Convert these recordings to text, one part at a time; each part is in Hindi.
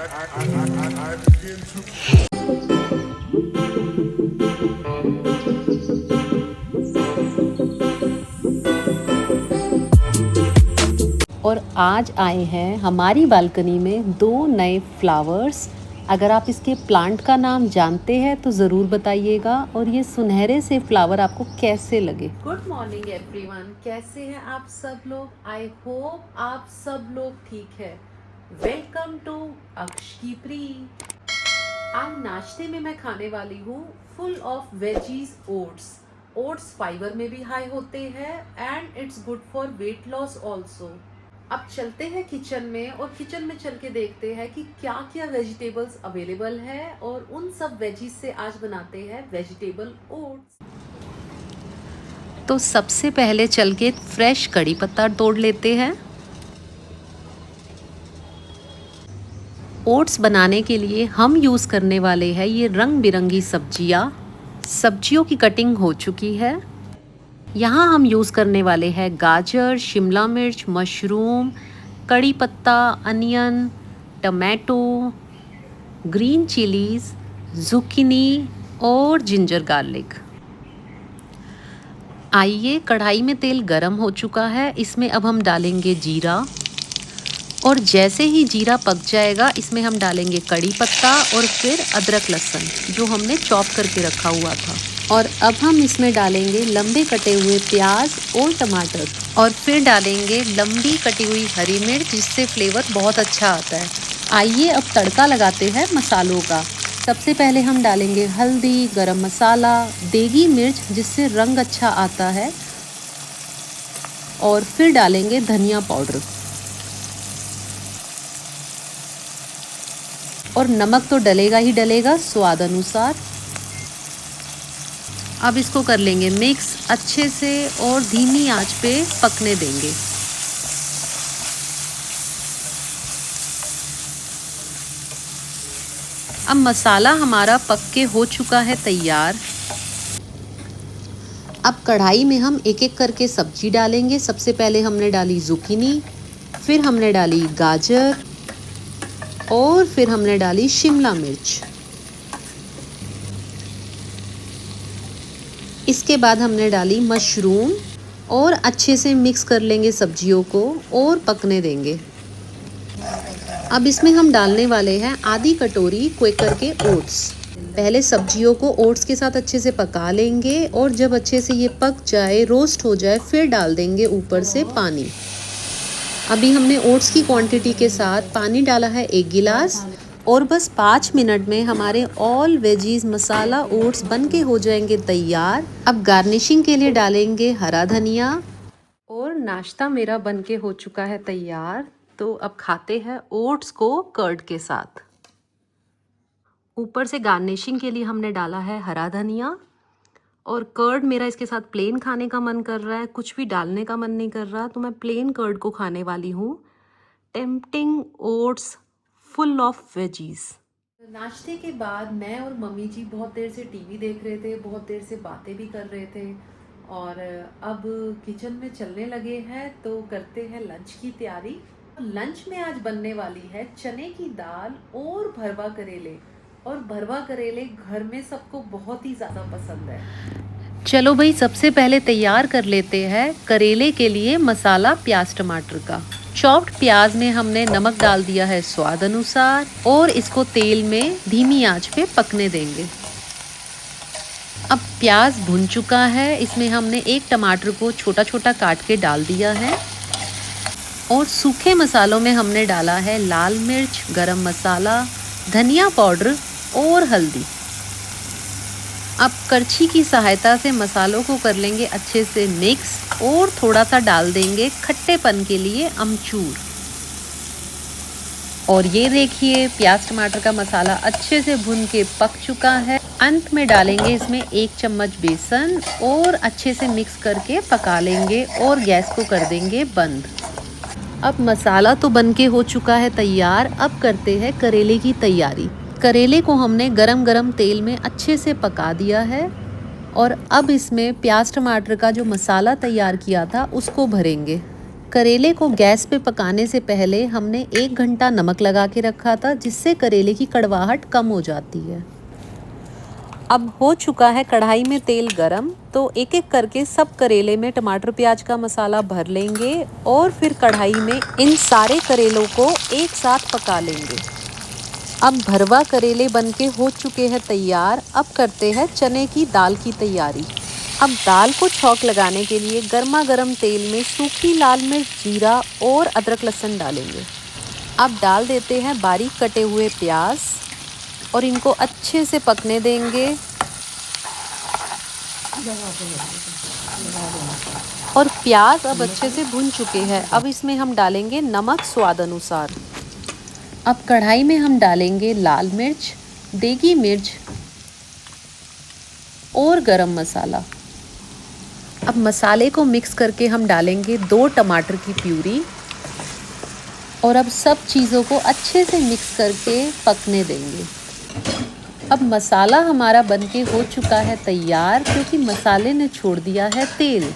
I begin to और आज आए हैं हमारी बालकनी में दो नए फ्लावर्स। अगर आप इसके प्लांट का नाम जानते हैं तो ज़रूर बताइएगा और ये सुनहरे से फ्लावर आपको कैसे लगे। गुड मॉर्निंग एवरीवन, कैसे हैं आप सब लोग? आई होप आप सब लोग ठीक है। वेलकम टू अक्ष की प्री। आज नाश्ते में मैं खाने वाली हूँ full of veggies oats. Oats fibre में भी हाई होते हैं and it's good for weight loss also. अब चलते हैं किचन में और किचन में चल के देखते हैं कि क्या क्या वेजिटेबल्स अवेलेबल है और उन सब वेजीज से आज बनाते हैं वेजिटेबल ओट्स। तो सबसे पहले चल के फ्रेश कड़ी पत्ता तोड़ लेते हैं। ओट्स बनाने के लिए हम यूज़ करने वाले हैं ये रंग बिरंगी सब्जियाँ। सब्जियों की कटिंग हो चुकी है। यहाँ हम यूज़ करने वाले हैं गाजर, शिमला मिर्च, मशरूम, कड़ी पत्ता, onion, tomato, green chillies, zucchini और जिंजर गार्लिक। आइए, कढ़ाई में तेल गरम हो चुका है, इसमें अब हम डालेंगे जीरा और जैसे ही जीरा पक जाएगा इसमें हम डालेंगे कड़ी पत्ता और फिर अदरक लहसुन जो हमने चॉप करके रखा हुआ था। और अब हम इसमें डालेंगे लंबे कटे हुए प्याज और टमाटर और फिर डालेंगे लंबी कटी हुई हरी मिर्च जिससे फ्लेवर बहुत अच्छा आता है। आइए अब तड़का लगाते हैं मसालों का। सबसे पहले हम डालेंगे हल्दी, गरम मसाला, देगी मिर्च जिससे रंग अच्छा आता है और फिर डालेंगे धनिया पाउडर और नमक तो डलेगा ही डलेगा स्वाद अनुसार। अब इसको कर लेंगे मिक्स अच्छे से और धीमी आंच पे पकने देंगे। अब मसाला हमारा पक के हो चुका है तैयार। अब कढ़ाई में हम एक एक करके सब्जी डालेंगे। सबसे पहले हमने डाली zucchini, फिर हमने डाली गाजर और फिर हमने डाली शिमला मिर्च। इसके बाद हमने डाली मशरूम और अच्छे से मिक्स कर लेंगे सब्जियों को और पकने देंगे। अब इसमें हम डालने वाले हैं आधी कटोरी क्वेकर के ओट्स। पहले सब्जियों को ओट्स के साथ अच्छे से पका लेंगे और जब अच्छे से ये पक जाए, रोस्ट हो जाए, फिर डाल देंगे ऊपर से पानी। अभी हमने ओट्स की क्वांटिटी के साथ पानी डाला है 1 गिलास और बस 5 मिनट में हमारे ऑल वेजीज मसाला ओट्स बन के हो जाएंगे तैयार। अब गार्निशिंग के लिए डालेंगे हरा धनिया और नाश्ता मेरा बन के हो चुका है तैयार। तो अब खाते हैं ओट्स को कर्ड के साथ। ऊपर से गार्निशिंग के लिए हमने डाला है हरा धनिया और कर्ड मेरा इसके साथ प्लेन खाने का मन कर रहा है, कुछ भी डालने का मन नहीं कर रहा, तो मैं प्लेन कर्ड को खाने वाली हूँ। Tempting oats full of veggies. नाश्ते के बाद मैं और मम्मी जी बहुत देर से टीवी देख रहे थे, बहुत देर से बातें भी कर रहे थे और अब किचन में चलने लगे हैं तो करते हैं लंच की तैयारी। लंच में आज बनने वाली है चने की दाल और भरवा करेले। और भरवा करेले घर में सबको बहुत ही ज़्यादा पसंद है। चलो भाई, सबसे पहले तैयार कर लेते हैं करेले के लिए मसाला प्याज टमाटर का। चॉप्ड प्याज में हमने नमक डाल दिया है स्वाद अनुसार और इसको तेल में धीमी आंच पे पकने देंगे। अब प्याज भुन चुका है, इसमें हमने एक टमाटर को छोटा छोटा काट के डाल दिया है और सूखे मसालों में हमने डाला है लाल मिर्च, गरम मसाला, धनिया पाउडर और हल्दी। अब करछी की सहायता से मसालों को कर लेंगे अच्छे से मिक्स और थोड़ा सा डाल देंगे खट्टेपन के लिए अमचूर। और ये देखिए प्याज टमाटर का मसाला अच्छे से भुन के पक चुका है। अंत में डालेंगे इसमें 1 चम्मच बेसन और अच्छे से मिक्स करके पका लेंगे और गैस को कर देंगे बंद। अब मसाला तो बन के हो चुका है तैयार। अब करते हैं करेले की तैयारी। करेले को हमने गरम गरम तेल में अच्छे से पका दिया है और अब इसमें प्याज टमाटर का जो मसाला तैयार किया था उसको भरेंगे। करेले को गैस पे पकाने से पहले हमने 1 घंटा नमक लगा के रखा था, जिससे करेले की कड़वाहट कम हो जाती है। अब हो चुका है कढ़ाई में तेल गरम, तो एक एक करके सब करेले में टमाटर प्याज का मसाला भर लेंगे और फिर कढ़ाई में इन सारे करेलों को एक साथ पका लेंगे। अब भरवा करेले बनके हो चुके हैं तैयार। अब करते हैं चने की दाल की तैयारी। अब दाल को छौंक लगाने के लिए गर्मा गर्म तेल में सूखी लाल मिर्च, जीरा और अदरक लहसुन डालेंगे। अब डाल देते हैं बारीक कटे हुए प्याज और इनको अच्छे से पकने देंगे। और प्याज अब अच्छे से भुन चुके हैं। अब इसमें हम डालेंगे नमक स्वाद अनुसार। अब कढ़ाई में हम डालेंगे लाल मिर्च, देगी मिर्च और गरम मसाला। अब मसाले को मिक्स करके हम डालेंगे 2 टमाटर की प्यूरी और अब सब चीज़ों को अच्छे से मिक्स करके पकने देंगे। अब मसाला हमारा बनके हो चुका है तैयार, क्योंकि मसाले ने छोड़ दिया है तेल।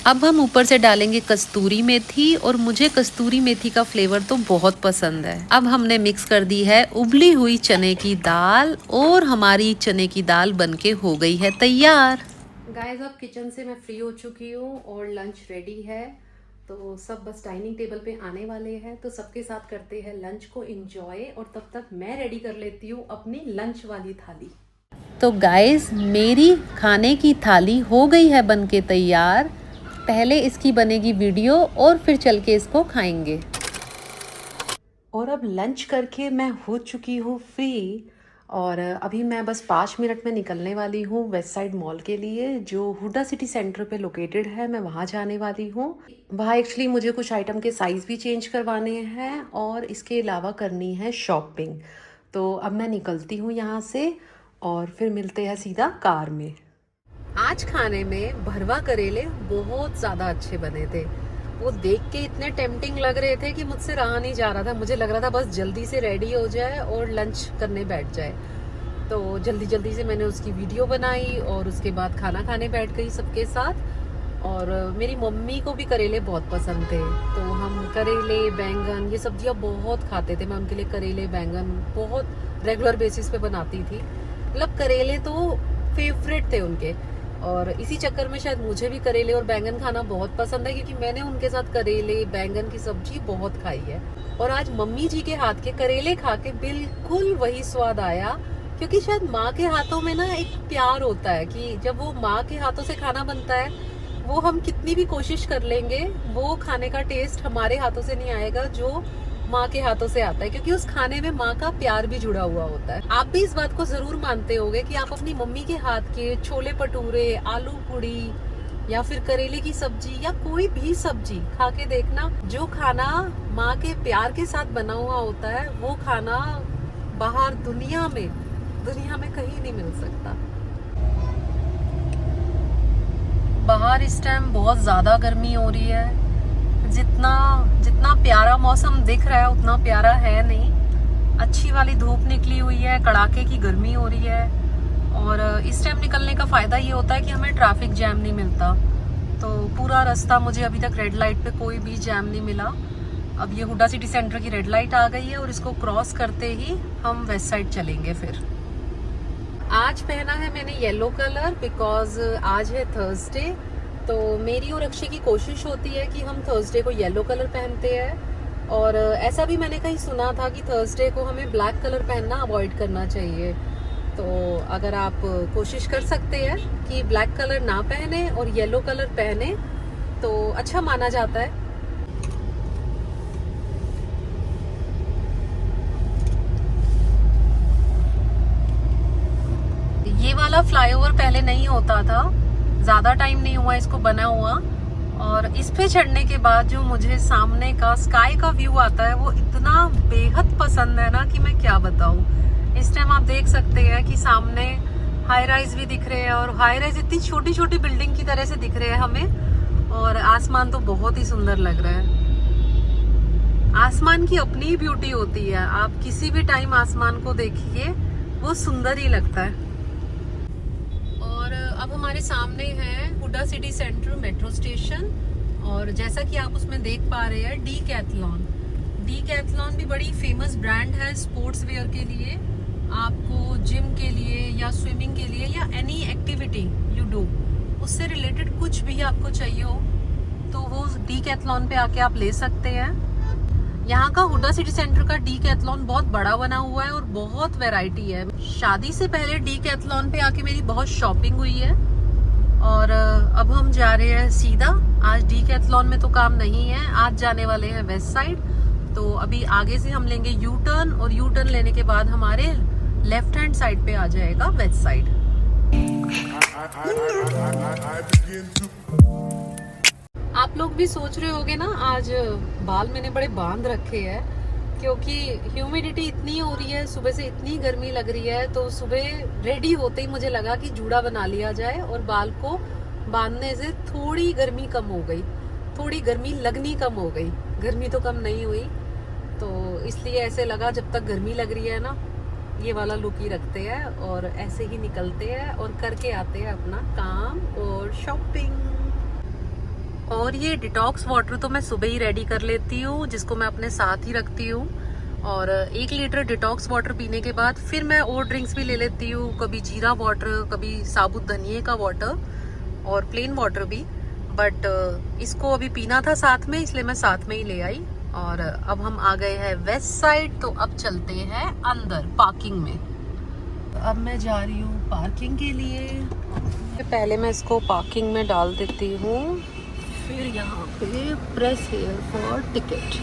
अब हम ऊपर से डालेंगे कस्तूरी मेथी, और मुझे कस्तूरी मेथी का फ्लेवर तो बहुत पसंद है। अब हमने मिक्स कर दी है उबली हुई चने की दाल और हमारी चने की दाल बनके हो गई है तैयार। गाइस, अब किचन से मैं फ्री हो चुकी हूँ और लंच रेडी है, तो सब बस डाइनिंग टेबल पे आने वाले हैं, तो सबके साथ करते हैं लंच को एंजॉय। और तब तक मैं रेडी कर लेती हूँ अपनी लंच वाली थाली। तो गाइस, मेरी खाने की थाली हो गई है बनके तैयार। पहले इसकी बनेगी वीडियो और फिर चल के इसको खाएंगे। और अब लंच करके मैं हो चुकी हूँ फ्री, और अभी मैं बस 5 मिनट में निकलने वाली हूँ वेस्ट साइड मॉल के लिए, जो हुडा सिटी सेंटर पे लोकेटेड है। मैं वहाँ जाने वाली हूँ। वहाँ एक्चुअली मुझे कुछ आइटम के साइज़ भी चेंज करवाने हैं और इसके अलावा करनी है शॉपिंग। तो अब मैं निकलती हूँ यहाँ से और फिर मिलते हैं सीधा कार में। आज खाने में भरवा करेले बहुत ज़्यादा अच्छे बने थे। वो देख के इतने टेम्पटिंग लग रहे थे कि मुझसे रहा नहीं जा रहा था। मुझे लग रहा था बस जल्दी से रेडी हो जाए और लंच करने बैठ जाए। तो जल्दी जल्दी से मैंने उसकी वीडियो बनाई और उसके बाद खाना खाने बैठ गई सबके साथ। और मेरी मम्मी को भी करेले बहुत पसंद थे, तो हम करेले, बैंगन, ये सब्जियां बहुत खाते थे। मैं उनके लिए करेले, बैंगन बहुत रेगुलर बेसिस पे बनाती थी। मतलब करेले तो फेवरेट थे उनके, और इसी चक्कर में शायद मुझे भी करेले और बैंगन खाना बहुत पसंद है, क्योंकि मैंने उनके साथ करेले, बैंगन की सब्जी बहुत खाई है। और आज मम्मी जी के हाथ के करेले खा के बिल्कुल वही स्वाद आया, क्योंकि शायद माँ के हाथों में ना एक प्यार होता है कि जब वो माँ के हाथों से खाना बनता है, वो हम कितनी भी कोशिश कर लेंगे, वो खाने का टेस्ट हमारे हाथों से नहीं आएगा जो माँ के हाथों से आता है, क्योंकि उस खाने में माँ का प्यार भी जुड़ा हुआ होता है। आप भी इस बात को जरूर मानते होंगे कि आप अपनी मम्मी के हाथ के छोले भटूरे, आलू पूड़ी या फिर करेले की सब्जी या कोई भी सब्जी खा के देखना। जो खाना माँ के प्यार के साथ बना हुआ होता है, वो खाना बाहर दुनिया में कहीं नहीं मिल सकता। बाहर इस टाइम बहुत ज्यादा गर्मी हो रही है। जितना प्यारा मौसम दिख रहा है उतना प्यारा है नहीं। अच्छी वाली धूप निकली हुई है, कड़ाके की गर्मी हो रही है। और इस टाइम निकलने का फायदा ये होता है कि हमें ट्रैफिक जैम नहीं मिलता। तो पूरा रास्ता मुझे अभी तक रेड लाइट पे कोई भी जैम नहीं मिला। अब ये हुडा सिटी सेंटर की रेड लाइट आ गई है और इसको क्रॉस करते ही हम वेस्ट साइड चलेंगे। फिर आज पहना है मैंने येलो कलर, बिकॉज आज है थर्सडे। तो मेरी और अक्षय की कोशिश होती है कि हम थर्सडे को येलो कलर पहनते हैं। और ऐसा भी मैंने कहीं सुना था कि थर्सडे को हमें ब्लैक कलर पहनना अवॉइड करना चाहिए। तो अगर आप कोशिश कर सकते हैं कि ब्लैक कलर ना पहने और येलो कलर पहने तो अच्छा माना जाता है। ये वाला फ्लाईओवर पहले नहीं होता था, ज़्यादा टाइम नहीं हुआ इसको बना हुआ। और इस पे चढ़ने के बाद जो मुझे सामने का स्काई का व्यू आता है वो इतना बेहद पसंद है ना कि मैं क्या बताऊं। इस टाइम आप देख सकते हैं कि सामने हाई राइज भी दिख रहे हैं, और हाई राइज इतनी छोटी छोटी बिल्डिंग की तरह से दिख रहे हैं हमें। और आसमान तो बहुत ही सुंदर लग रहा है। आसमान की अपनी ब्यूटी होती है, आप किसी भी टाइम आसमान को देखिए वो सुंदर ही लगता है। और अब हमारे सामने है Huda city centre metro station. और जैसा कि आप उसमें देख पा रहे हैं, डीकैथलॉन भी बड़ी फेमस ब्रांड है स्पोर्ट्स वेयर के लिए। आपको जिम के लिए या स्विमिंग के लिए या एनी एक्टिविटी यू डू, उससे रिलेटेड कुछ भी आपको चाहिए हो तो वो डीकैथलॉन पे आके आप ले सकते हैं। यहाँ का हुडा सिटी सेंटर का डीकैथलॉन बहुत बड़ा बना हुआ है और बहुत वैरायटी है। शादी से पहले डीकैथलॉन पे आके मेरी बहुत शॉपिंग हुई है। और अब हम जा रहे हैं सीधा, आज डीकैथलॉन में तो काम नहीं है, आज जाने वाले हैं वेस्ट साइड। तो अभी आगे से हम लेंगे यू टर्न, और यू टर्न लेने के बाद हमारे लेफ्ट हैंड साइड पे आ जाएगा वेस्ट साइड। आप लोग भी सोच रहे होगे ना, आज बाल मैंने बड़े बांध रखे हैं क्योंकि ह्यूमिडिटी इतनी हो रही है, सुबह से इतनी गर्मी लग रही है। तो सुबह रेडी होते ही मुझे लगा कि जूड़ा बना लिया जाए, और बाल को बांधने से थोड़ी गर्मी कम हो गई, थोड़ी गर्मी लगनी कम हो गई। गर्मी तो कम नहीं हुई, तो इसलिए ऐसे लगा जब तक गर्मी लग रही है ना, ये वाला लुक ही रखते हैं और ऐसे ही निकलते हैं और करके आते हैं अपना काम और शॉपिंग। और ये डिटॉक्स वाटर तो मैं सुबह ही रेडी कर लेती हूँ, जिसको मैं अपने साथ ही रखती हूँ। और 1 लीटर डिटॉक्स वाटर पीने के बाद फिर मैं और ड्रिंक्स भी ले लेती हूँ, कभी जीरा वाटर, कभी साबुत धनिए का वाटर और प्लेन वाटर भी। बट इसको अभी पीना था साथ में, इसलिए मैं साथ में ही ले आई। और अब हम आ गए हैं वेस्ट साइड, तो अब चलते हैं अंदर पार्किंग में। अब मैं जा रही हूँ पार्किंग के लिए। पहले मैं इसको पार्किंग में डाल देती हूँ, फिर यहाँ पे प्रेस हियर फॉर टिकट,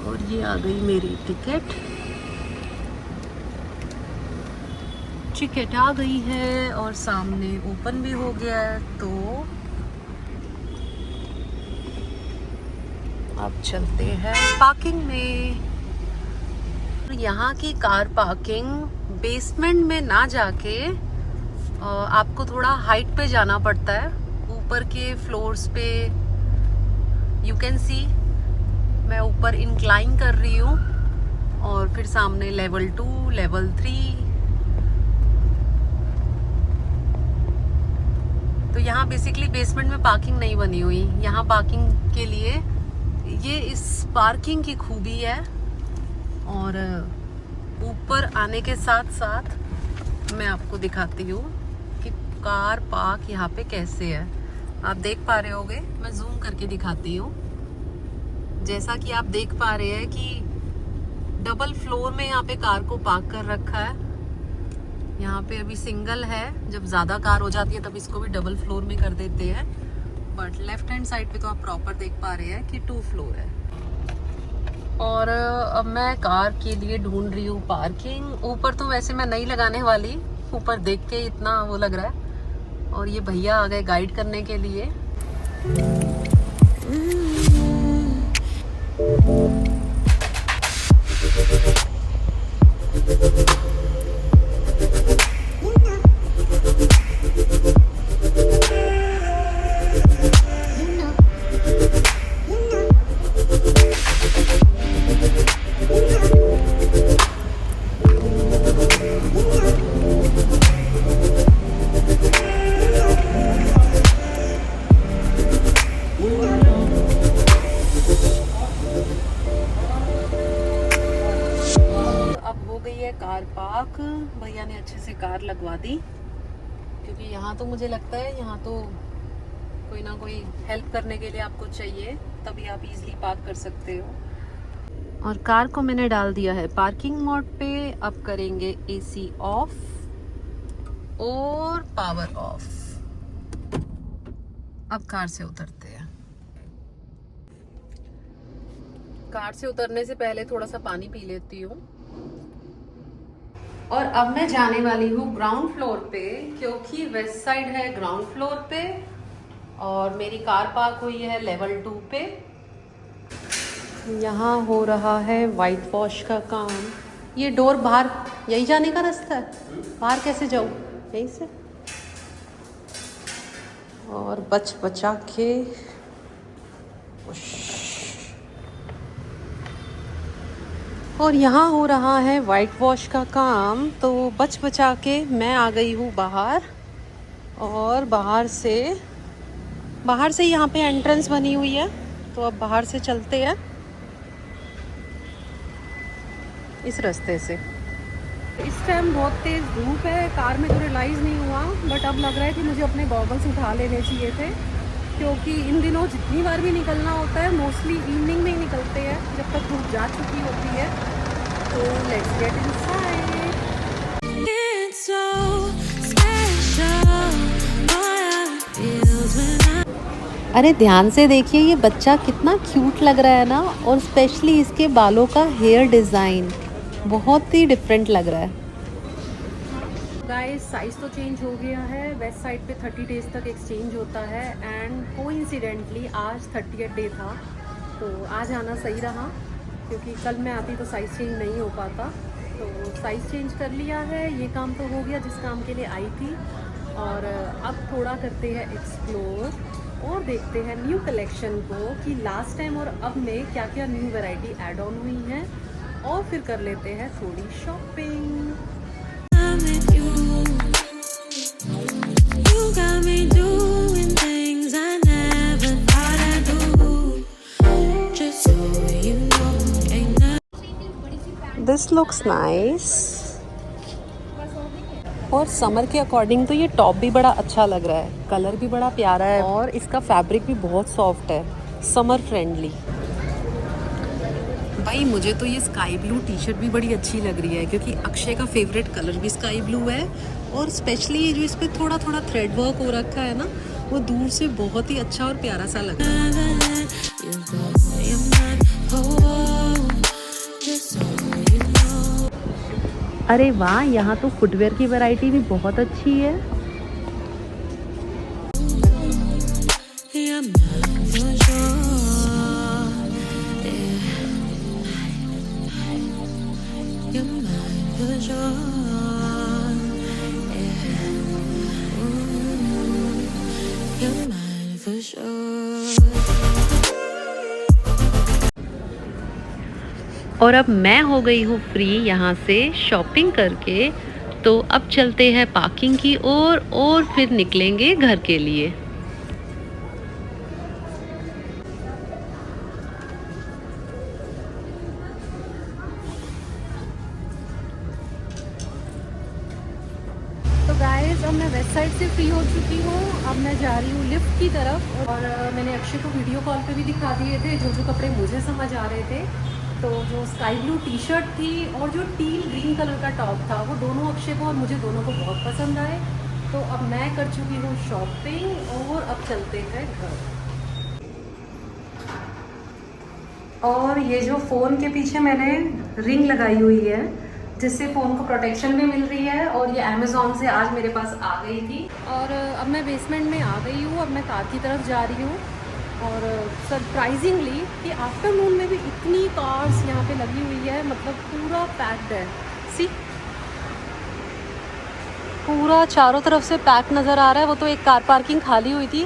और ये आ गई मेरी टिकट आ गई है और सामने ओपन भी हो गया है। तो अब चलते हैं पार्किंग में। यहाँ की कार पार्किंग बेसमेंट में ना जाके आपको थोड़ा हाइट पे जाना पड़ता है, ऊपर के फ्लोर्स पे। यू कैन सी मैं ऊपर इंक्लाइन कर रही हूँ, और फिर सामने लेवल 2, लेवल 3। तो यहाँ बेसिकली बेसमेंट में पार्किंग नहीं बनी हुई। यहाँ पार्किंग के लिए ये इस पार्किंग की खूबी है। और ऊपर आने के साथ साथ मैं आपको दिखाती हूँ कि कार पार्क यहाँ पे कैसे है। आप देख पा रहे होगे, मैं जूम करके दिखाती हूँ। जैसा कि आप देख पा रहे हैं कि डबल फ्लोर में यहाँ पे कार को पार्क कर रखा है। यहाँ पे अभी सिंगल है, जब ज़्यादा कार हो जाती है तब इसको भी डबल फ्लोर में कर देते हैं। बट लेफ्ट हैंड साइड पे तो आप प्रॉपर देख पा रहे हैं कि 2 फ्लोर है। और अब मैं कार के लिए ढूंढ रही हूँ पार्किंग। ऊपर तो वैसे मैं नहीं लगाने वाली, ऊपर देख के इतना वो लग रहा है। और ये भैया आ गए गाइड करने के लिए। कार पार्क भैया ने अच्छे से कार लगवा दी, क्योंकि यहाँ तो मुझे लगता है यहाँ तो कोई ना कोई हेल्प करने के लिए आपको चाहिए, तभी आप इजीली पार्क कर सकते हो। और कार को मैंने डाल दिया है पार्किंग मोड पे। अब करेंगे एसी ऑफ और पावर ऑफ। अब कार से उतरते हैं। कार से उतरने से पहले थोड़ा सा पानी पी लेती हूँ। और अब मैं जाने वाली हूँ ग्राउंड फ्लोर पे, क्योंकि वेस्ट साइड है ग्राउंड फ्लोर पे और मेरी कार पार्क हुई है लेवल 2 पे। यहाँ हो रहा है वाइट वॉश का काम। ये डोर बाहर, यही जाने का रास्ता है? बाहर कैसे जाऊँ? यहीं से। और बचा के और यहाँ हो रहा है वाइट वॉश का काम, तो बचा के मैं आ गई हूँ बाहर। और बाहर से यहाँ पे एंट्रेंस बनी हुई है, तो अब बाहर से चलते हैं इस रास्ते से। इस टाइम बहुत तेज़ धूप है, कार में तो रियलाइज़ नहीं हुआ, बट अब लग रहा है कि मुझे अपने गॉगल्स उठा लेने चाहिए थे, क्योंकि इन दिनों जितनी बार भी निकलना होता है मोस्टली इवनिंग में ही निकलते हैं जब तक धूप जा चुकी होती है। तो लेट्स गेट इनसाइड। अरे ध्यान से देखिए, ये बच्चा कितना क्यूट लग रहा है ना, और स्पेशली इसके बालों का हेयर डिज़ाइन बहुत ही डिफरेंट लग रहा है। गाइस साइज़ तो चेंज हो गया है, वेस्ट साइड पे 30 डेज़ तक एक्सचेंज होता है, एंड कोइंसिडेंटली आज 30th डे था, तो आज आना सही रहा, क्योंकि कल मैं आती तो साइज़ चेंज नहीं हो पाता। तो साइज़ चेंज कर लिया है, ये काम तो हो गया जिस काम के लिए आई थी, और अब थोड़ा करते हैं एक्सप्लोर और देखते हैं न्यू कलेक्शन को कि लास्ट टाइम और अब में क्या क्या न्यू वैरायटी ऐड ऑन हुई है, और फिर कर लेते हैं थोड़ी शॉपिंग। दिस लुक्स नाइस, और समर के अकॉर्डिंग तो ये टॉप भी बड़ा अच्छा लग रहा है, कलर भी बड़ा प्यारा है, और इसका फैब्रिक भी बहुत सॉफ्ट है, समर फ्रेंडली। भाई मुझे तो ये स्काई ब्लू टी शर्ट भी बड़ी अच्छी लग रही है, क्योंकि अक्षय का फेवरेट कलर भी स्काई ब्लू है, और स्पेशली ये जो इस पर थोड़ा थोड़ा थ्रेड वर्क हो रखा है ना, वो दूर से बहुत ही अच्छा और प्यारा सा लग रहा है। अरे वाह, यहाँ तो फुटवेयर की वैरायटी भी बहुत अच्छी है। और अब मैं हो गई हूँ फ्री यहाँ से शॉपिंग करके, तो अब चलते हैं पार्किंग की ओर और फिर निकलेंगे घर के लिए। तो गाइस अब मैं वेस्ट साइड से फ्री हो चुकी हूँ, अब मैं जा रही हूँ लिफ्ट की तरफ, और मैंने अक्षय को वीडियो कॉल पे भी दिखा दिए थे जो जो कपड़े मुझे समझ आ रहे थे। तो जो स्काई ब्लू टी शर्ट थी और जो टील ग्रीन कलर का टॉप था, वो दोनों अक्षय को और मुझे दोनों को बहुत पसंद आए। तो अब मैं कर चुकी हूँ शॉपिंग, और अब चलते हैं घर। और ये जो फ़ोन के पीछे मैंने रिंग लगाई हुई है, जिससे फ़ोन को प्रोटेक्शन भी मिल रही है, और ये अमेज़ॉन से आज मेरे पास आ गई थी। और अब मैं बेसमेंट में आ गई हूँ, अब मैं कार की तरफ जा रही हूँ। और सरप्राइजिंगली कि आफ्टरनून में भी इतनी कार्स यहाँ पे लगी हुई है, मतलब पूरा पैक्ड है। सी, पूरा चारों तरफ से पैक नज़र आ रहा है। वो तो एक कार पार्किंग खाली हुई थी,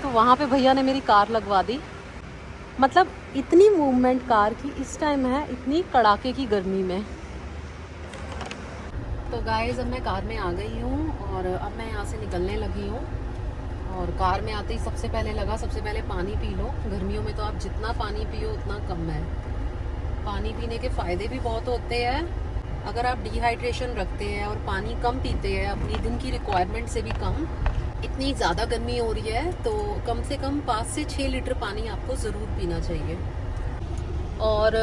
तो वहाँ पे भैया ने मेरी कार लगवा दी। मतलब इतनी मूवमेंट कार की इस टाइम है, इतनी कड़ाके की गर्मी में। तो गाइस अब मैं कार में आ गई हूँ, और अब मैं यहाँ से निकलने लगी हूँ। और कार में आते ही सबसे पहले पानी पी लो। गर्मियों में तो आप जितना पानी पियो उतना कम है। पानी पीने के फ़ायदे भी बहुत होते हैं। अगर आप डिहाइड्रेशन रखते हैं और पानी कम पीते हैं, अपनी दिन की रिक्वायरमेंट से भी कम, इतनी ज़्यादा गर्मी हो रही है, तो कम से कम 5 से 6 लीटर पानी आपको ज़रूर पीना चाहिए। और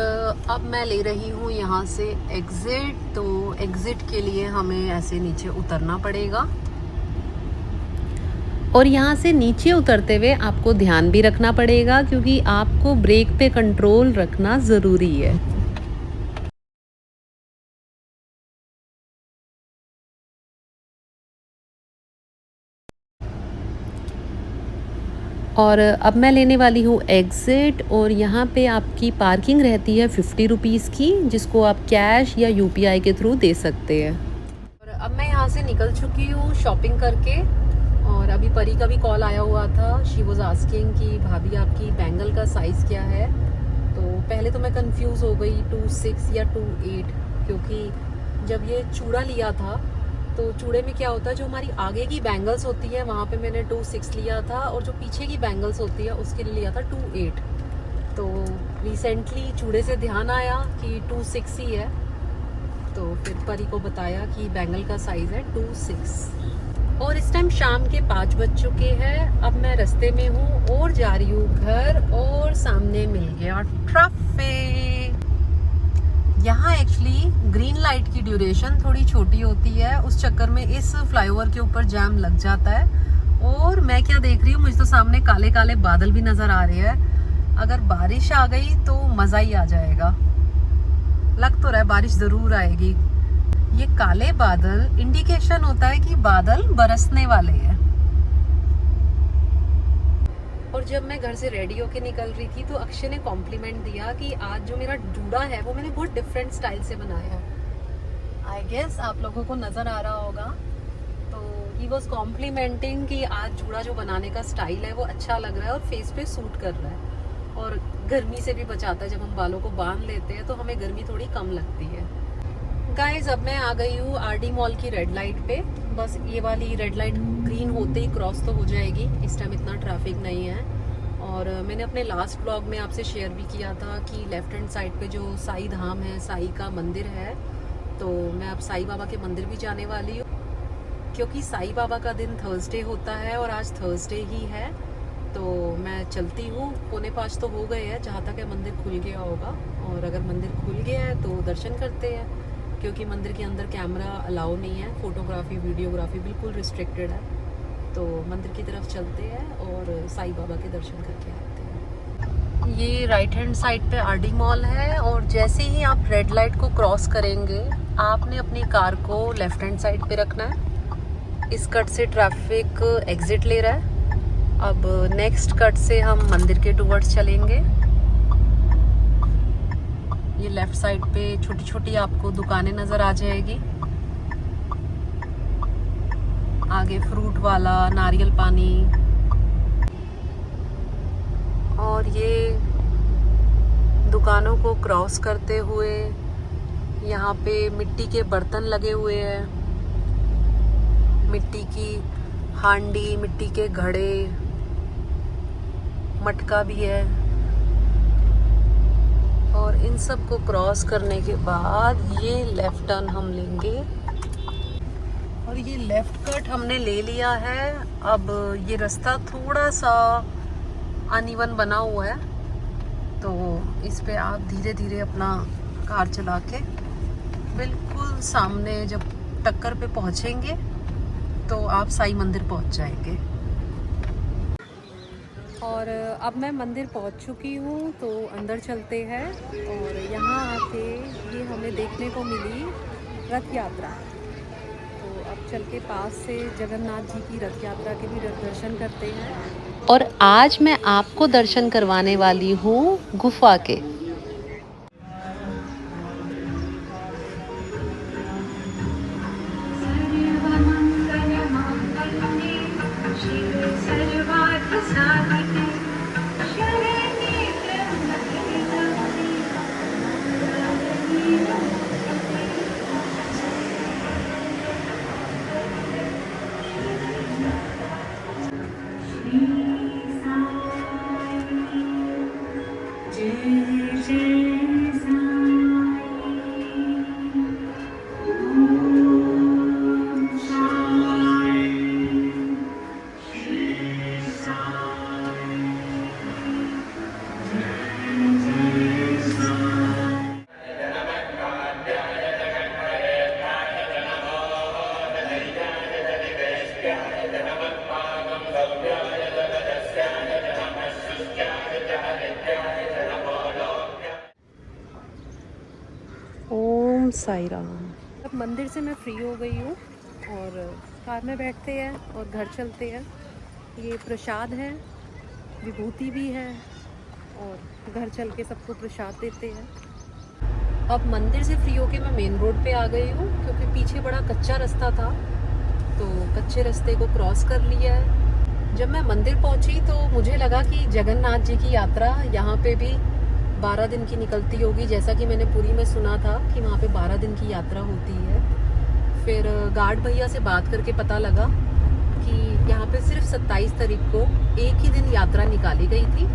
अब मैं ले रही हूँ यहाँ से एग्ज़िट। तो एग्ज़िट के लिए हमें ऐसे नीचे उतरना पड़ेगा, और यहाँ से नीचे उतरते हुए आपको ध्यान भी रखना पड़ेगा, क्योंकि आपको ब्रेक पे कंट्रोल रखना ज़रूरी है। और अब मैं लेने वाली हूँ एग्ज़िट, और यहाँ पे आपकी पार्किंग रहती है 50 रुपीज़ की, जिसको आप कैश या UPI के थ्रू दे सकते हैं। और अब मैं यहाँ से निकल चुकी हूँ शॉपिंग करके, और अभी परी का भी कॉल आया हुआ था। शी वॉज आस्किंग कि भाभी आपकी बैंगल का साइज़ क्या है। तो पहले तो मैं कंफ्यूज हो गई 26 या 28, क्योंकि जब ये चूड़ा लिया था तो चूड़े में क्या होता है, जो हमारी आगे की बैंगल्स होती है वहाँ पे मैंने 2.6 लिया था, और जो पीछे की बैंगल्स होती है उसके लिए लिया था 2.8। तो रिसेंटली चूड़े से ध्यान आया कि 2.6 ही है, तो फिर परी को बताया कि बैंगल का साइज़ है 2.6। और इस टाइम शाम के 5 बज चुके हैं। अब मैं रास्ते में हूँ और जा रही हूँ घर, और सामने मिल गया ट्रैफिक। यहाँ एक्चुअली ग्रीन लाइट की ड्यूरेशन थोड़ी छोटी होती है, उस चक्कर में इस फ्लाईओवर के ऊपर जाम लग जाता है। और मैं क्या देख रही हूँ, मुझे तो सामने काले काले बादल भी नज़र आ रहे हैं। अगर बारिश आ गई तो मज़ा ही आ जाएगा। लग तो रहा है बारिश ज़रूर आएगी। ये काले बादल इंडिकेशन होता है कि बादल बरसने वाले हैं। और जब मैं घर से रेडी होके निकल रही थी तो अक्षय ने कॉम्प्लीमेंट दिया कि आज जो मेरा जूड़ा है वो मैंने बहुत डिफरेंट स्टाइल से बनाया। आई गेस आप लोगों को नज़र आ रहा होगा। तो ही वॉज कॉम्प्लीमेंटिंग कि आज जूड़ा जो बनाने का स्टाइल है वो अच्छा लग रहा है और फेस पे सूट कर रहा है, और गर्मी से भी बचाता है। जब हम बालों को बांध लेते हैं तो हमें गर्मी थोड़ी कम लगती है। गाइज, अब मैं आ गई हूँ आरडी मॉल की रेड लाइट पे। बस ये वाली रेड लाइट ग्रीन होते ही क्रॉस तो हो जाएगी, इस टाइम इतना ट्रैफिक नहीं है। और मैंने अपने लास्ट ब्लॉग में आपसे शेयर भी किया था कि लेफ्ट हैंड साइड पे जो साई धाम है, साई का मंदिर है, तो मैं अब साई बाबा के मंदिर भी जाने वाली हूँ, क्योंकि साई बाबा का दिन थर्सडे होता है और आज थर्सडे ही है। तो मैं चलती हूँ। 4:45 तो हो गए हैं, जहाँ तक है मंदिर खुल गया होगा। और अगर मंदिर खुल गया है तो दर्शन करते हैं, क्योंकि मंदिर के अंदर कैमरा अलाउ नहीं है, फोटोग्राफी वीडियोग्राफी बिल्कुल रिस्ट्रिक्टेड है। तो मंदिर की तरफ चलते हैं और साईं बाबा के दर्शन करके आते हैं। ये राइट हैंड साइड पे आरडी मॉल है, और जैसे ही आप रेड लाइट को क्रॉस करेंगे आपने अपनी कार को लेफ्ट हैंड साइड पे रखना है। इस कट से ट्रैफिक एग्जिट ले रहा है। अब नेक्स्ट कट से हम मंदिर के टुवर्ड्स चलेंगे। ये लेफ्ट साइड पे छोटी छोटी आपको दुकानें नज़र आ जाएगी। आगे फ्रूट वाला, नारियल पानी, और ये दुकानों को क्रॉस करते हुए यहाँ पे मिट्टी के बर्तन लगे हुए हैं, मिट्टी की हांडी, मिट्टी के घड़े, मटका भी है। और इन सब को क्रॉस करने के बाद ये लेफ्ट टर्न हम लेंगे, और ये लेफ्ट कट हमने ले लिया है। अब ये रास्ता थोड़ा सा अनइवन बना हुआ है, तो इस पे आप धीरे धीरे अपना कार चला के बिल्कुल सामने जब टक्कर पे पहुंचेंगे तो आप साईं मंदिर पहुंच जाएंगे। और अब मैं मंदिर पहुंच चुकी हूँ, तो अंदर चलते हैं। और यहाँ आके ये हमें देखने को मिली रथ यात्रा, तो अब चल के पास से जगन्नाथ जी की रथ यात्रा के भी दर्शन करते हैं। और आज मैं आपको दर्शन करवाने वाली हूँ गुफा के। ओम साई राम। अब मंदिर से मैं फ्री हो गई हूँ और कार में बैठते हैं और घर चलते हैं। ये प्रसाद है, विभूति भी है, और घर चल के सबको प्रसाद देते हैं। अब मंदिर से फ्री होके मैं मेन रोड पे आ गई हूँ, क्योंकि पीछे बड़ा कच्चा रास्ता था, तो कच्चे रास्ते को क्रॉस कर लिया है। जब मैं मंदिर पहुँची तो मुझे लगा कि जगन्नाथ जी की यात्रा यहाँ पे भी 12 दिन की निकलती होगी, जैसा कि मैंने पुरी में सुना था कि वहाँ पे 12 दिन की यात्रा होती है। फिर गार्ड भैया से बात करके पता लगा कि यहाँ पे सिर्फ 27 तारीख को एक ही दिन यात्रा निकाली गई थी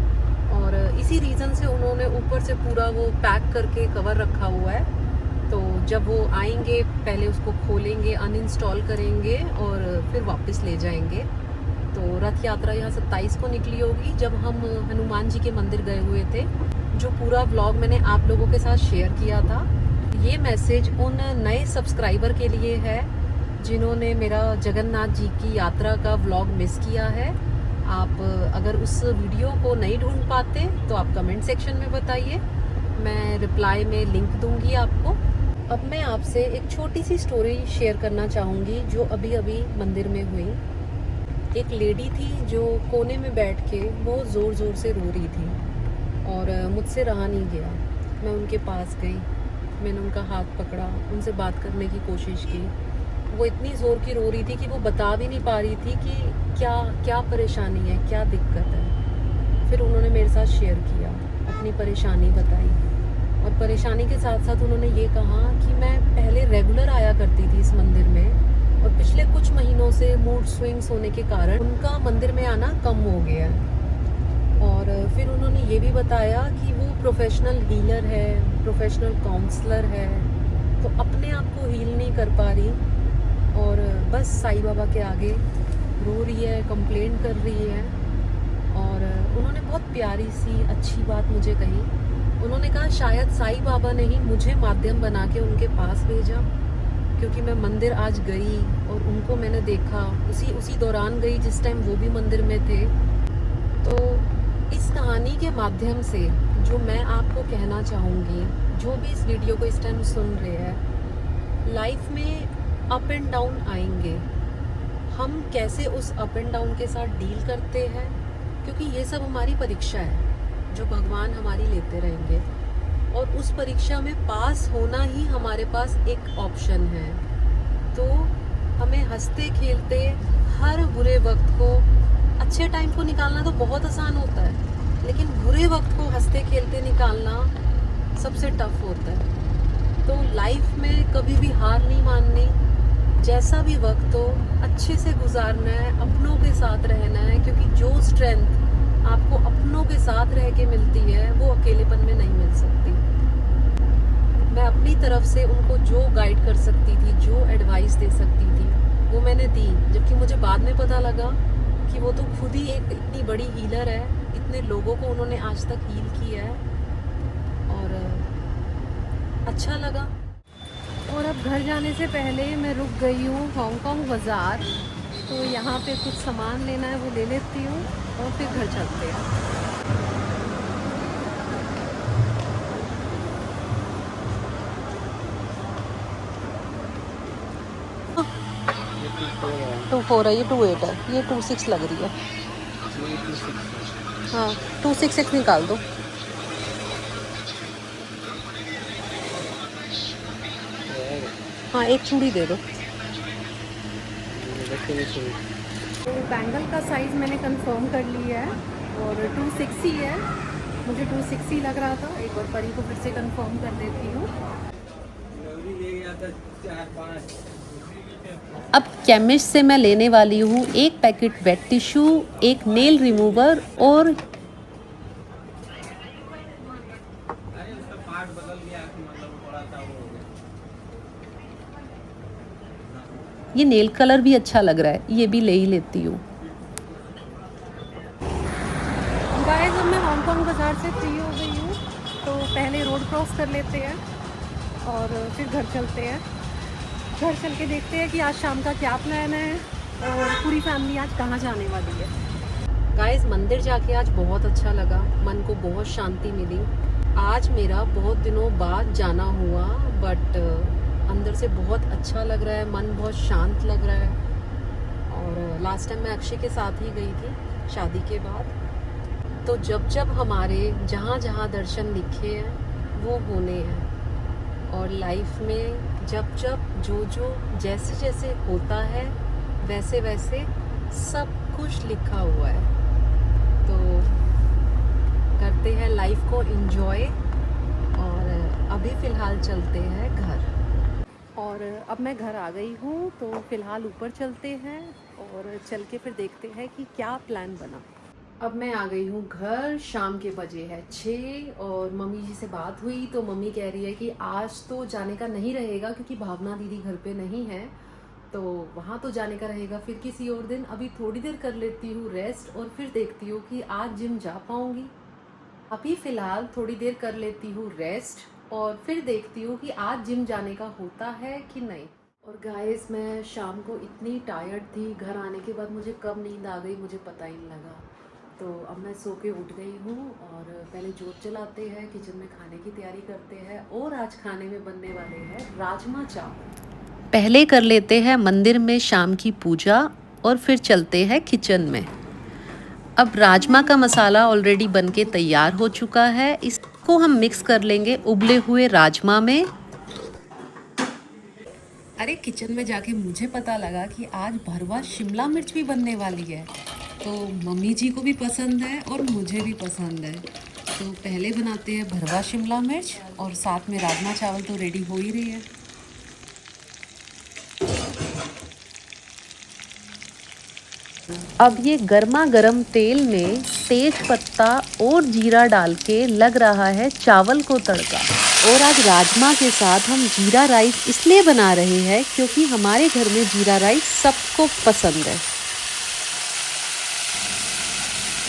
और इसी रीज़न से उन्होंने ऊपर से पूरा वो पैक करके कवर रखा हुआ है। तो जब वो आएंगे पहले उसको खोलेंगे, अनइंस्टॉल करेंगे और फिर वापस ले जाएंगे। तो रथ यात्रा यहाँ 27 को निकली होगी, जब हम हनुमान जी के मंदिर गए हुए थे, जो पूरा व्लॉग मैंने आप लोगों के साथ शेयर किया था। ये मैसेज उन नए सब्सक्राइबर के लिए है जिन्होंने मेरा जगन्नाथ जी की यात्रा का व्लॉग मिस किया है। आप अगर उस वीडियो को नहीं ढूंढ पाते तो आप कमेंट सेक्शन में बताइए, मैं रिप्लाई में लिंक दूंगी आपको। अब मैं आपसे एक छोटी सी स्टोरी शेयर करना चाहूँगी जो अभी अभी मंदिर में हुई। एक लेडी थी जो कोने में बैठ के बहुत ज़ोर ज़ोर से रो रही थी और मुझसे रहा नहीं गया। मैं उनके पास गई, मैंने उनका हाथ पकड़ा, उनसे बात करने की कोशिश की। वो इतनी ज़ोर की रो रही थी कि वो बता भी नहीं पा रही थी कि क्या क्या परेशानी है, क्या दिक्कत है। फिर उन्होंने मेरे साथ शेयर किया, अपनी परेशानी बताई और परेशानी के साथ साथ उन्होंने ये कहा कि मैं पहले रेगुलर आया करती थी इस मंदिर में और पिछले कुछ महीनों से मूड स्विंग्स होने के कारण उनका मंदिर में आना कम हो गया है। और फिर उन्होंने ये भी बताया कि वो प्रोफेशनल हीलर है, प्रोफेशनल काउंसलर है, तो अपने आप को हील नहीं कर पा रही और बस साईं बाबा के आगे रो रही है, कंप्लेंट कर रही है। और उन्होंने बहुत प्यारी सी अच्छी बात मुझे कही। उन्होंने कहा शायद साईं बाबा ने ही मुझे माध्यम बना के उनके पास भेजा, क्योंकि मैं मंदिर आज गई और उनको मैंने देखा, उसी दौरान गई जिस टाइम वो भी मंदिर में थे। तो इस कहानी के माध्यम से जो मैं आपको कहना चाहूँगी, जो भी इस वीडियो को इस टाइम सुन रहे हैं, लाइफ में अप एंड डाउन आएंगे। हम कैसे उस अप एंड डाउन के साथ डील करते हैं, क्योंकि ये सब हमारी परीक्षा है जो भगवान हमारी लेते रहेंगे और उस परीक्षा में पास होना ही हमारे पास एक ऑप्शन है। तो हमें हंसते खेलते हर बुरे वक्त को, अच्छे टाइम को निकालना तो बहुत आसान होता है, लेकिन बुरे वक्त को हंसते खेलते निकालना सबसे टफ होता है। तो लाइफ में कभी भी हार नहीं माननी, जैसा भी वक्त हो अच्छे से गुजारना है, अपनों के साथ रहना है, क्योंकि जो स्ट्रेंथ आपको अपनों के साथ रह के मिलती है वो अकेलेपन में नहीं मिल सकती। मैं अपनी तरफ से उनको जो गाइड कर सकती थी, जो एडवाइस दे सकती थी, वो मैंने दी। जबकि मुझे बाद में पता लगा कि वो तो खुद ही एक इतनी बड़ी हीलर है, इतने लोगों को उन्होंने आज तक हील किया है और अच्छा लगा। और अब घर जाने से पहले मैं रुक गई हूँ हांगकांग बाज़ार, तो यहाँ पे कुछ सामान लेना है, वो ले लेती हूँ और फिर घर चलते हैं। टू 4 है, ये 2 8 है, ये 2 6 लग रही है। हाँ 2 6 6 निकाल दो। हाँ एक चूड़ी दे दो। तो बैंगल का साइज़ मैंने कंफर्म कर लिया है और 260 है, मुझे 260 लग रहा था। एक बार परी को फिर से कंफर्म कर देती हूँ। अब केमिस्ट से मैं लेने वाली हूँ एक पैकेट वेट टिश्यू, एक नेल रिमूवर और ये नेल कलर भी अच्छा लग रहा है, ये भी ले ही लेती हूँ। गाइस अब मैं हांगकांग बाज़ार से फ्री हो गई हूँ, तो पहले रोड क्रॉस कर लेते हैं और फिर घर चलते हैं। घर चल के देखते हैं कि आज शाम का क्या प्लान है और पूरी फैमिली आज कहाँ जाने वाली है। गाइस मंदिर जाके आज बहुत अच्छा लगा, मन को बहुत शांति मिली। आज मेरा बहुत दिनों बाद जाना हुआ, बट अंदर से बहुत अच्छा लग रहा है, मन बहुत शांत लग रहा है। और लास्ट टाइम मैं अक्षय के साथ ही गई थी शादी के बाद। तो जब जब हमारे जहाँ जहाँ दर्शन लिखे हैं वो होने हैं, और लाइफ में जब जब जो जो जैसे जैसे होता है वैसे वैसे सब कुछ लिखा हुआ है। तो करते हैं लाइफ को एंजॉय और अभी फ़िलहाल चलते हैं घर। और अब मैं घर आ गई हूँ, तो फ़िलहाल ऊपर चलते हैं और चल के फिर देखते हैं कि क्या प्लान बना। अब मैं आ गई हूँ घर, शाम के बजे है 6 और मम्मी जी से बात हुई तो मम्मी कह रही है कि आज तो जाने का नहीं रहेगा क्योंकि भावना दीदी घर पे नहीं है, तो वहाँ तो जाने का रहेगा फिर किसी और दिन। अभी थोड़ी देर कर लेती हूँ रेस्ट और फिर देखती हूँ कि आज जिम जा पाऊँगी। अभी फ़िलहाल थोड़ी देर कर लेती हूँ रेस्ट और फिर देखती हूँ कि आज जिम जाने का होता है कि नहीं। और गाइस, मैं शाम को इतनी टायर्ड थी, घर आने के बाद मुझे कब नींद आ गई मुझे पता ही नहीं लगा। तो अब मैं सो के उठ गई हूँ और पहले जोत जलाते हैं, किचन में खाने की तैयारी करते हैं और आज खाने में बनने वाले हैं राजमा चावल। पहले कर लेते हैं मंदिर में शाम की पूजा और फिर चलते हैं किचन में। अब राजमा का मसाला ऑलरेडी बनके तैयार हो चुका है, इसको हम मिक्स कर लेंगे उबले हुए राजमा में। अरे किचन में जाके मुझे पता लगा कि आज भरवा शिमला मिर्च भी बनने वाली है, तो मम्मी जी को भी पसंद है और मुझे भी पसंद है। तो पहले बनाते हैं भरवा शिमला मिर्च और साथ में राजमा चावल तो रेडी हो ही रही है। अब ये गर्मा गर्म तेल में तेज पत्ता और जीरा डाल के लग रहा है चावल को तड़का। और आज राजमा के साथ हम जीरा राइस इसलिए बना रहे हैं क्योंकि हमारे घर में जीरा राइस सबको पसंद है,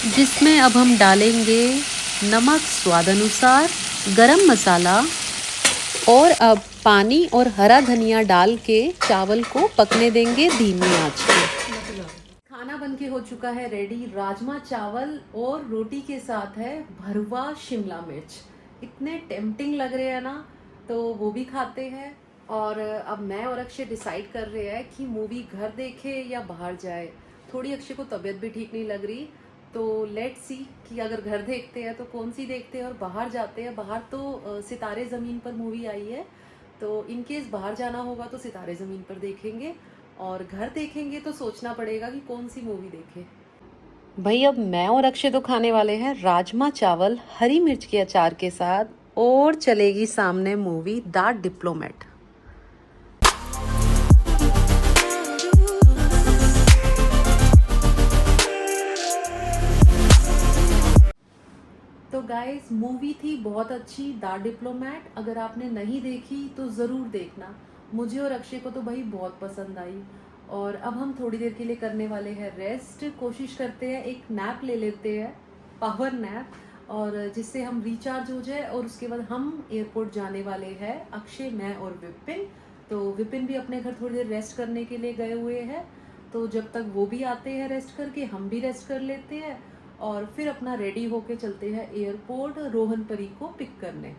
जिसमें अब हम डालेंगे नमक स्वाद अनुसार, गरम मसाला और अब पानी और हरा धनिया डाल के चावल को पकने देंगे धीमी आंच पे। खाना बनके हो चुका है रेडी, राजमा चावल और रोटी के साथ है भरवा शिमला मिर्च। इतने टेम्पटिंग लग रहे हैं ना, तो वो भी खाते हैं। और अब मैं और अक्षय डिसाइड कर रहे हैं कि मूवी घर देखे या बाहर जाए। थोड़ी अक्षय को तबीयत भी ठीक नहीं लग रही, तो लेट्स सी कि अगर घर देखते हैं तो कौन सी देखते हैं और बाहर जाते हैं। बाहर तो सितारे ज़मीन पर मूवी आई है, तो इन केस बाहर जाना होगा तो सितारे ज़मीन पर देखेंगे, और घर देखेंगे तो सोचना पड़ेगा कि कौन सी मूवी देखें। भाई अब मैं और अक्षय तो खाने वाले हैं राजमा चावल हरी मिर्च के अचार के साथ, और चलेगी सामने मूवी द डिप्लोमेट। तो गाइस, मूवी थी बहुत अच्छी द डिप्लोमेट। अगर आपने नहीं देखी तो ज़रूर देखना। मुझे और अक्षय को तो भाई बहुत पसंद आई। और अब हम थोड़ी देर के लिए करने वाले हैं रेस्ट। कोशिश करते हैं एक नैप ले लेते हैं, पावर नैप, और जिससे हम रिचार्ज हो जाए। और उसके बाद हम एयरपोर्ट जाने वाले हैं, अक्षय, मैं और विपिन। तो विपिन भी अपने घर थोड़ी देर रेस्ट करने के लिए गए हुए हैं, तो जब तक वो भी आते हैं रेस्ट करके हम भी रेस्ट कर लेते हैं और फिर अपना रेडी होके चलते हैं एयरपोर्ट रोहन परी को पिक करने।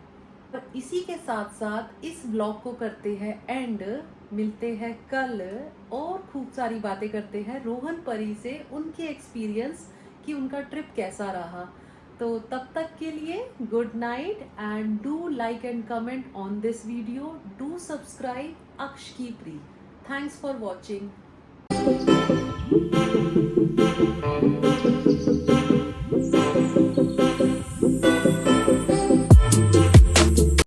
और इसी के साथ साथ इस ब्लॉग को करते हैं एंड। मिलते हैं कल और खूब सारी बातें करते हैं रोहन परी से, उनके एक्सपीरियंस कि उनका ट्रिप कैसा रहा। तो तब तक के लिए good night and do like and comment on this video, do subscribe अक्ष की प्री। Thanks for watching.